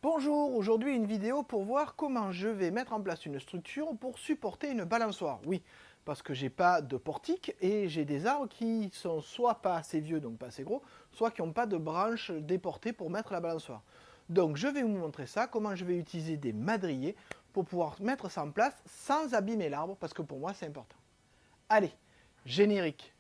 Bonjour, aujourd'hui une vidéo pour voir comment je vais mettre en place une structure pour supporter une balançoire. Oui, parce que j'ai pas de portique et j'ai des arbres qui sont soit pas assez vieux, donc pas assez gros, soit qui n'ont pas de branches déportées pour mettre la balançoire. Donc je vais vous montrer ça, comment je vais utiliser des madriers pour pouvoir mettre ça en place sans abîmer l'arbre, parce que pour moi c'est important. Allez, générique.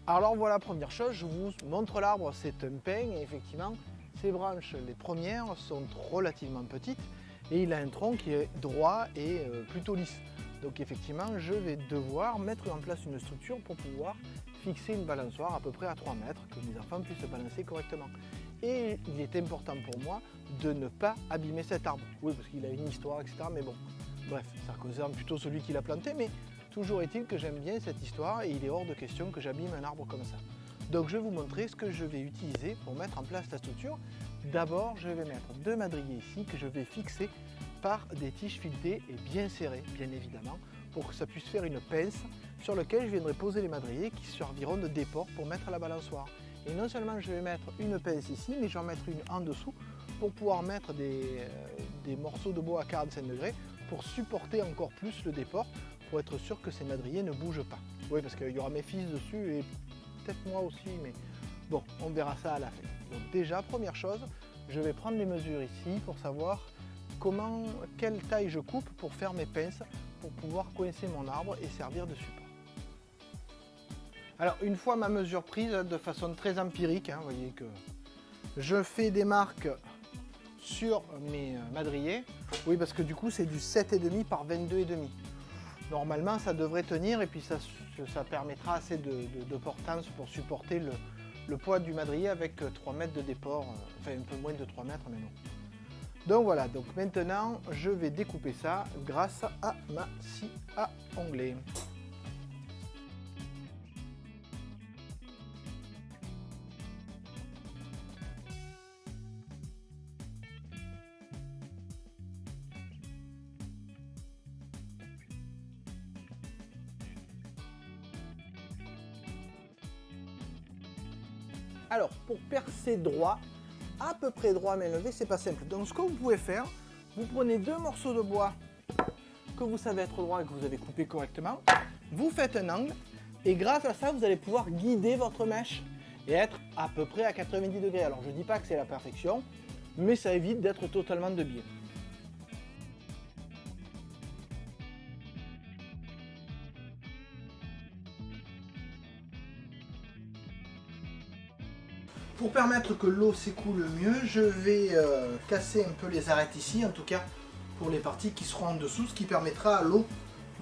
Alors voilà, première chose, je vous montre l'arbre, c'est un pin et effectivement ses branches, les premières, sont relativement petites et il a un tronc qui est droit et plutôt lisse. Donc effectivement, je vais devoir mettre en place une structure pour pouvoir fixer une balançoire à peu près à 3 mètres, que mes enfants puissent se balancer correctement. Et il est important pour moi de ne pas abîmer cet arbre. Oui, parce qu'il a une histoire, etc. Mais bon, bref, ça concerne plutôt celui qui l'a planté, mais toujours est-il que j'aime bien cette histoire et il est hors de question que j'abîme un arbre comme ça. Donc je vais vous montrer ce que je vais utiliser pour mettre en place la structure. D'abord, je vais mettre deux madriers ici que je vais fixer par des tiges filetées et bien serrées, bien évidemment, pour que ça puisse faire une pince sur laquelle je viendrai poser les madriers qui serviront de déport pour mettre la balançoire. Et non seulement je vais mettre une pince ici, mais je vais en mettre une en dessous pour pouvoir mettre des morceaux de bois à 45 degrés pour supporter encore plus le déport, pour être sûr que ces madriers ne bougent pas. Oui, parce qu'il y aura mes fils dessus et peut-être moi aussi, mais bon, on verra ça à la fin. Donc déjà, première chose, je vais prendre les mesures ici pour savoir quelle taille je coupe pour faire mes pinces, pour pouvoir coincer mon arbre et servir de support. Alors une fois ma mesure prise de façon très empirique, vous voyez que je fais des marques sur mes madriers. Oui, parce que du coup c'est du 7,5 par 22,5. Normalement ça devrait tenir et puis ça permettra assez de portance pour supporter le poids du madrier avec 3 mètres de déport, enfin un peu moins de 3 mètres mais non. Donc voilà, donc maintenant je vais découper ça grâce à ma scie à onglet. Alors, pour percer droit, à peu près droit mais levé, c'est pas simple. Donc ce que vous pouvez faire, vous prenez deux morceaux de bois que vous savez être droit et que vous avez coupé correctement, vous faites un angle et grâce à ça, vous allez pouvoir guider votre mèche et être à peu près à 90 degrés. Alors je ne dis pas que c'est la perfection, mais ça évite d'être totalement de biais. Pour permettre que l'eau s'écoule mieux, je vais casser un peu les arêtes ici, en tout cas pour les parties qui seront en dessous, ce qui permettra à l'eau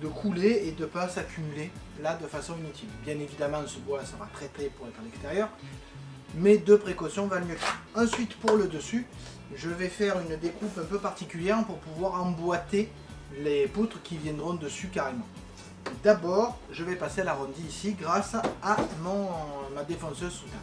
de couler et de ne pas s'accumuler là de façon inutile. Bien évidemment, ce bois sera traité pour être à l'extérieur, mais deux précautions valent mieux. Ensuite, pour le dessus, je vais faire une découpe un peu particulière pour pouvoir emboîter les poutres qui viendront dessus carrément. D'abord, je vais passer à l'arrondi ici grâce à ma défonceuse sous table.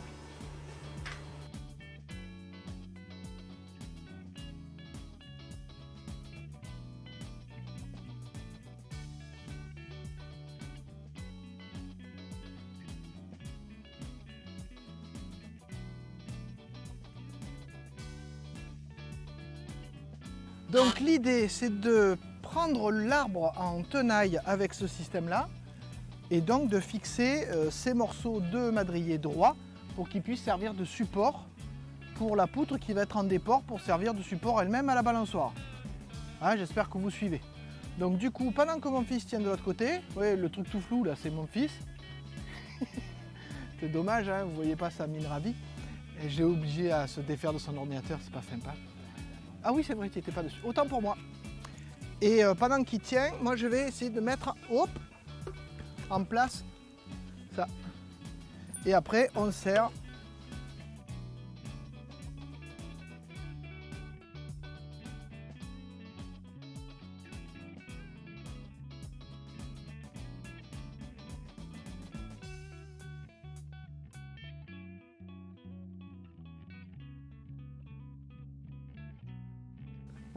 Donc l'idée c'est de prendre l'arbre en tenaille avec ce système-là et donc de fixer ces morceaux de madrier droit pour qu'ils puissent servir de support pour la poutre qui va être en déport pour servir de support elle-même à la balançoire. Hein, j'espère que vous suivez. Donc du coup, pendant que mon fils tient de l'autre côté, vous voyez le truc tout flou là, c'est mon fils. C'est dommage, hein, vous voyez pas sa mine ravie. Et j'ai obligé à se défaire de son ordinateur, c'est pas sympa. Ah oui, c'est vrai, tu n'étais pas dessus. Autant pour moi. Et pendant qu'il tient, moi je vais essayer de mettre en place ça. Et après, on serre.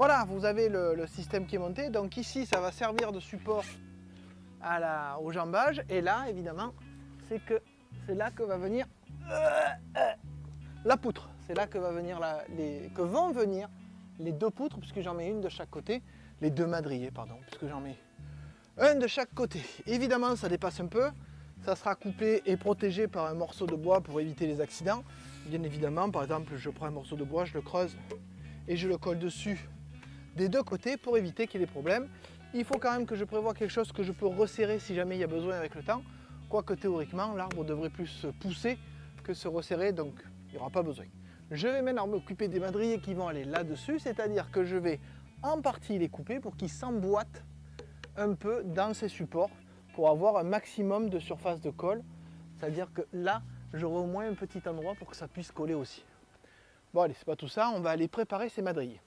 Voilà, vous avez le système qui est monté. Donc ici, ça va servir de support au jambage. Et là, évidemment, c'est là que va venir la poutre. C'est là que vont venir les deux poutres, puisque j'en mets une de chaque côté. Les deux madriers, pardon, puisque j'en mets un de chaque côté. Évidemment, ça dépasse un peu. Ça sera coupé et protégé par un morceau de bois pour éviter les accidents. Bien évidemment, par exemple, je prends un morceau de bois, je le creuse et je le colle dessus des deux côtés pour éviter qu'il y ait des problèmes. Il faut quand même que je prévoie quelque chose que je peux resserrer si jamais il y a besoin avec le temps. Quoique théoriquement, l'arbre devrait plus se pousser que se resserrer, donc il n'y aura pas besoin. Je vais maintenant m'occuper des madriers qui vont aller là-dessus, c'est-à-dire que je vais en partie les couper pour qu'ils s'emboîtent un peu dans ces supports pour avoir un maximum de surface de colle. C'est-à-dire que là, j'aurai au moins un petit endroit pour que ça puisse coller aussi. Bon allez, c'est pas tout ça, on va aller préparer ces madriers.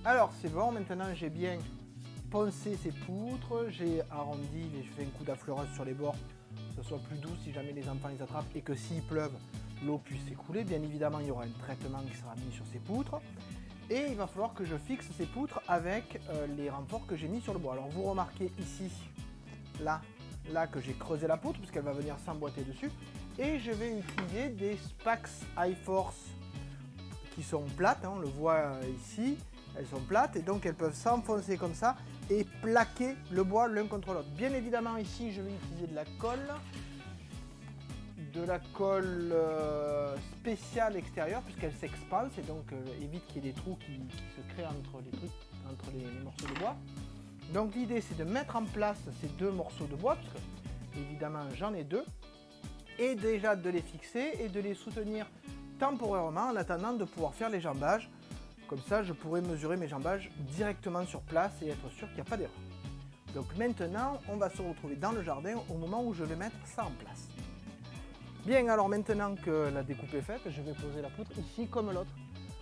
Alors c'est bon, maintenant j'ai bien poncé ces poutres, j'ai arrondi, j'ai fait un coup d'affleurage sur les bords, que ce soit plus doux si jamais les enfants les attrapent et que s'il pleuve, l'eau puisse s'écouler. Bien évidemment, il y aura un traitement qui sera mis sur ces poutres. Et il va falloir que je fixe ces poutres avec les renforts que j'ai mis sur le bois. Alors vous remarquez ici, là que j'ai creusé la poutre, puisqu'elle va venir s'emboîter dessus. Et je vais utiliser des Spax High Force qui sont plates, hein, on le voit ici. Elles sont plates et donc elles peuvent s'enfoncer comme ça et plaquer le bois l'un contre l'autre. Bien évidemment ici je vais utiliser de la colle spéciale extérieure puisqu'elle s'expanse et donc évite qu'il y ait des trous qui se créent entre les morceaux de bois. Donc l'idée c'est de mettre en place ces deux morceaux de bois, parce que évidemment j'en ai deux, et déjà de les fixer et de les soutenir temporairement en attendant de pouvoir faire les jambages. Comme ça, je pourrai mesurer mes jambages directement sur place et être sûr qu'il n'y a pas d'erreur. Donc maintenant, on va se retrouver dans le jardin au moment où je vais mettre ça en place. Bien, alors maintenant que la découpe est faite, je vais poser la poutre ici comme l'autre,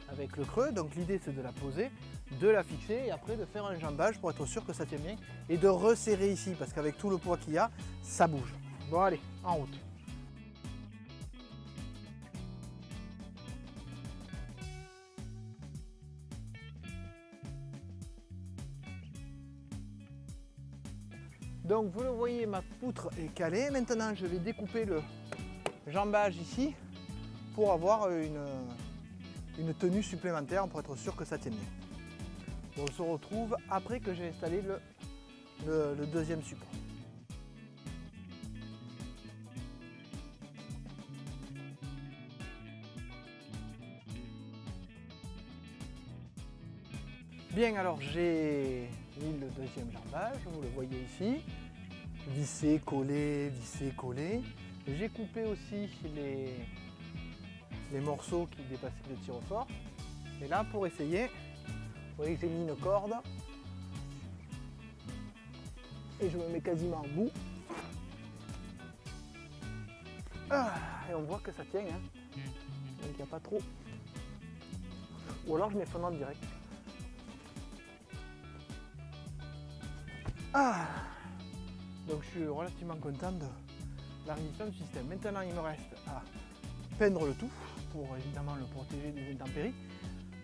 avec le creux. Donc l'idée c'est de la poser, de la fixer et après de faire un jambage pour être sûr que ça tient bien et de resserrer ici parce qu'avec tout le poids qu'il y a, ça bouge. Bon allez, en route. Donc vous le voyez, ma poutre est calée. Maintenant je vais découper le jambage ici pour avoir une tenue supplémentaire pour être sûr que ça tienne bien. On se retrouve après que j'ai installé le deuxième support. Bien, alors j'ai mis le deuxième jambage, vous le voyez ici, vissé, collé, vissé, collé. J'ai coupé aussi les morceaux qui dépassaient le tire-au-fort. Et là, pour essayer, vous voyez que j'ai mis une corde et je me mets quasiment en bout. Et on voit que ça tient, hein. Donc il n'y a pas trop. Ou alors je mets fondant direct. Donc je suis relativement content de la résistance du système. Maintenant il me reste à peindre le tout pour évidemment le protéger des intempéries.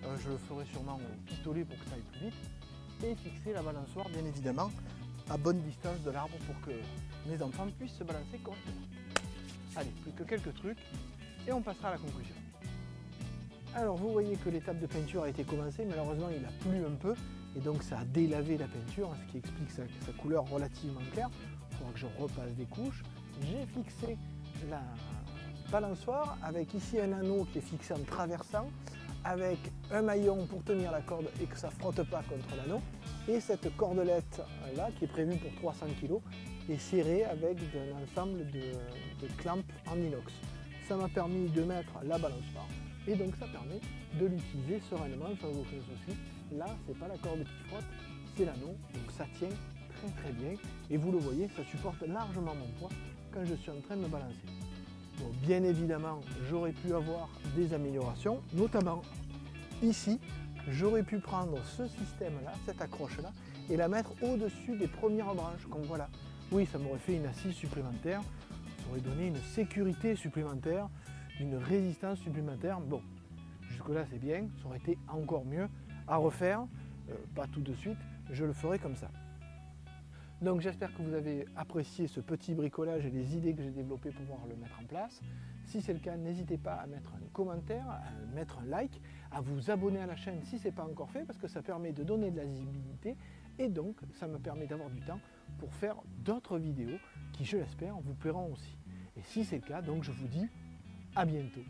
Je le ferai sûrement au pistolet pour que ça aille plus vite. Et fixer la balançoire bien évidemment à bonne distance de l'arbre pour que mes enfants puissent se balancer correctement. Allez, plus que quelques trucs et on passera à la conclusion. Alors vous voyez que l'étape de peinture a été commencée, malheureusement il a plu un peu et donc ça a délavé la peinture, ce qui explique sa couleur relativement claire. Il faudra que je repasse des couches. J'ai fixé la balançoire avec ici un anneau qui est fixé en traversant, avec un maillon pour tenir la corde et que ça ne frotte pas contre l'anneau, et cette cordelette là qui est prévue pour 300 kg est serrée avec un ensemble de clamps en inox. Ça m'a permis de mettre la balançoire. Et donc ça permet de l'utiliser sereinement sans aucun souci. Là, c'est pas la corde qui frotte, c'est l'anneau, donc ça tient très très bien. Et vous le voyez, ça supporte largement mon poids quand je suis en train de me balancer. Bon, bien évidemment, j'aurais pu avoir des améliorations, notamment ici, j'aurais pu prendre ce système-là, cette accroche-là, et la mettre au-dessus des premières branches, comme voilà. Oui, ça m'aurait fait une assise supplémentaire, ça aurait donné une sécurité supplémentaire, une résistance supplémentaire. Bon, jusque-là c'est bien, ça aurait été encore mieux à refaire, pas tout de suite, je le ferai comme ça. Donc j'espère que vous avez apprécié ce petit bricolage et les idées que j'ai développées pour pouvoir le mettre en place. Si c'est le cas, n'hésitez pas à mettre un commentaire, à mettre un like, à vous abonner à la chaîne si ce n'est pas encore fait, parce que ça permet de donner de la visibilité et donc ça me permet d'avoir du temps pour faire d'autres vidéos qui, je l'espère, vous plairont aussi. Et si c'est le cas, donc je vous dis à bientôt.